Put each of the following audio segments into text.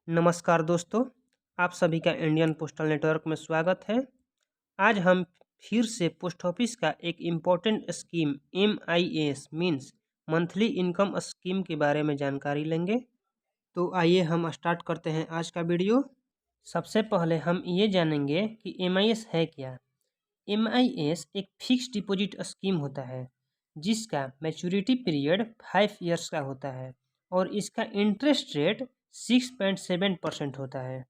नमस्कार दोस्तों, आप सभी का इंडियन पोस्टल नेटवर्क में स्वागत है। आज हम फिर से पोस्ट ऑफिस का एक important scheme MIS means monthly income scheme के बारे में जानकारी लेंगे। तो आइए हम स्टार्ट करते हैं आज का वीडियो। सबसे पहले हम ये जानेंगे कि MIS है क्या। MIS एक फिक्स डिपॉजिट स्कीम होता है जिसका मैच्योरिटी पीरियड 5 ईयर्स का होता है और इसका इंटरेस्ट रेट 6.7% होता है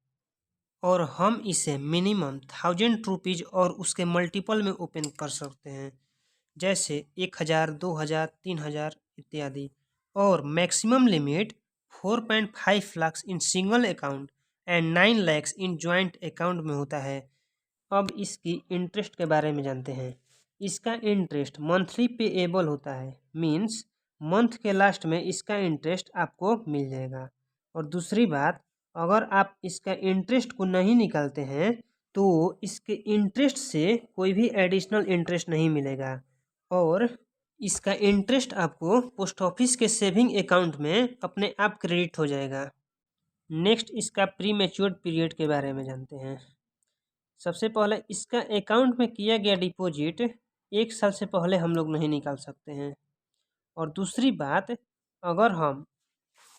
और हम इसे मिनिमम 1000 रुपीज़ और उसके मल्टीपल में ओपन कर सकते हैं, जैसे 1000, 2000, 3000 इत्यादि। और maximum limit 4.5 lakh in single account and 9 lakh in joint account में होता है। अब इसकी इंटरेस्ट के बारे में जानते हैं। इसका इंटरेस्ट मंथली पेएबल होता है, मीन्स मंथ के लास्ट में इसका इंटरेस्ट आपको मिल जाएगा। और दूसरी बात, अगर आप इसका इंटरेस्ट को नहीं निकालते हैं तो इसके इंटरेस्ट से कोई भी एडिशनल इंटरेस्ट नहीं मिलेगा और इसका इंटरेस्ट आपको पोस्ट ऑफिस के सेविंग अकाउंट में अपने आप क्रेडिट हो जाएगा। नेक्स्ट, इसका प्री मैच्योर्ड पीरियड के बारे में जानते हैं। सबसे पहले इसका अकाउंट में किया गया डिपॉजिट 1 साल से पहले हम लोग नहीं निकाल सकते हैं। और दूसरी बात, अगर हम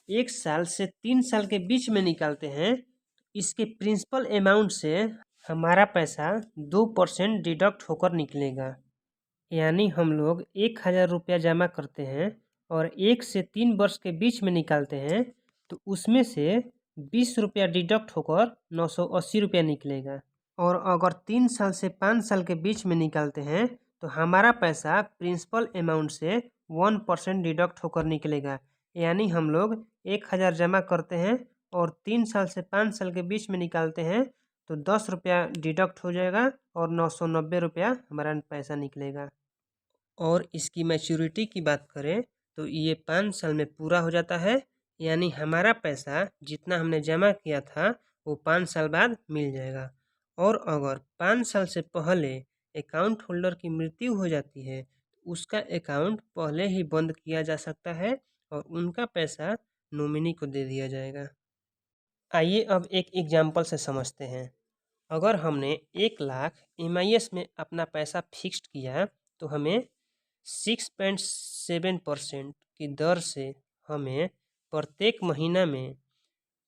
1 साल से 3 साल के बीच में निकालते हैं इसके प्रिंसिपल अमाउंट से हमारा पैसा 2% डिडक्ट होकर निकलेगा। यानी हम लोग 1000 रुपया जमा करते हैं और 1 से 3 वर्ष के बीच में निकालते हैं तो उसमें से 20 रुपया डिडक्ट होकर 980 रुपया निकलेगा। और अगर 3 साल से 5 साल के बीच में निकालते हैं तो हमारा पैसा प्रिंसिपल अमाउंट से 1% डिडक्ट होकर निकलेगा। यानी हम लोग 1000 जमा करते हैं और 3 साल से 5 साल के बीच में निकालते हैं तो 10 रुपया डिडक्ट हो जाएगा और 990 रुपया हमारा पैसा निकलेगा। और इसकी मैच्योरिटी की बात करें तो ये 5 साल में पूरा हो जाता है। यानी हमारा पैसा जितना हमने जमा किया था वो 5 साल बाद मिल जाएगा। और अगर 5 साल से पहले अकाउंट होल्डर की मृत्यु हो जाती है तो उसका अकाउंट पहले ही बंद किया जा सकता है और उनका पैसा नॉमिनी को दे दिया जाएगा। आइए अब एक एग्जाम्पल से समझते हैं। अगर हमने 1 लाख MIS में अपना पैसा फिक्स्ड किया तो हमें 6.7% की दर से हमें प्रत्येक महीना में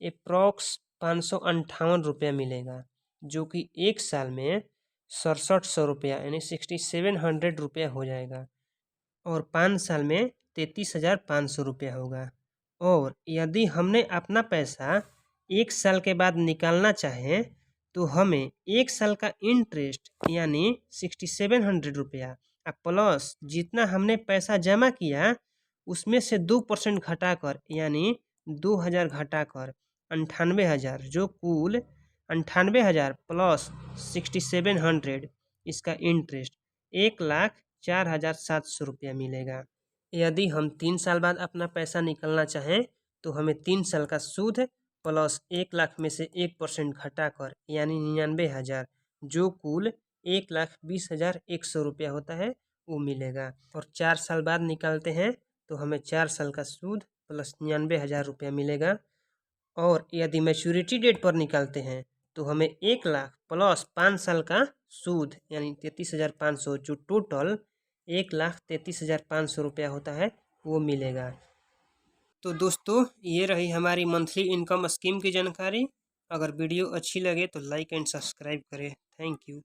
अप्रॉक्स 558 रुपया मिलेगा, जो कि 1 साल में 6700 रुपया यानी 6700 रुपया हो जाएगा और 5 साल में 33,500 रुपया होगा। और यदि हमने अपना पैसा 1 साल के बाद निकालना चाहें तो हमें 1 साल का इंटरेस्ट यानी 6700 रुपया प्लस जितना हमने पैसा जमा किया उसमें से 2% घटाकर यानी 2000 घटाकर 98,000, जो कुल 98,000 प्लस 6700 इसका इंटरेस्ट 1,04,700 रुपया मिलेगा। यदि हम 3 साल बाद अपना पैसा निकालना चाहें तो हमें 3 साल का सूद प्लस 1 लाख में से 1% घटाकर यानी 99,000, जो कुल 1,20,100 रुपया होता है वो मिलेगा। और 4 साल बाद निकालते हैं तो हमें 4 साल का सूद प्लस 99,000 रुपया मिलेगा। और यदि मैच्योरिटी डेट पर निकालते हैं तो हमें 1 लाख प्लस 5 साल का सूद यानी 33,500, जो टोटल 1,33,500 रुपया होता है वो मिलेगा। तो दोस्तों, ये रही हमारी मंथली इनकम स्कीम की जानकारी। अगर वीडियो अच्छी लगे तो लाइक एंड सब्सक्राइब करें। Thank you.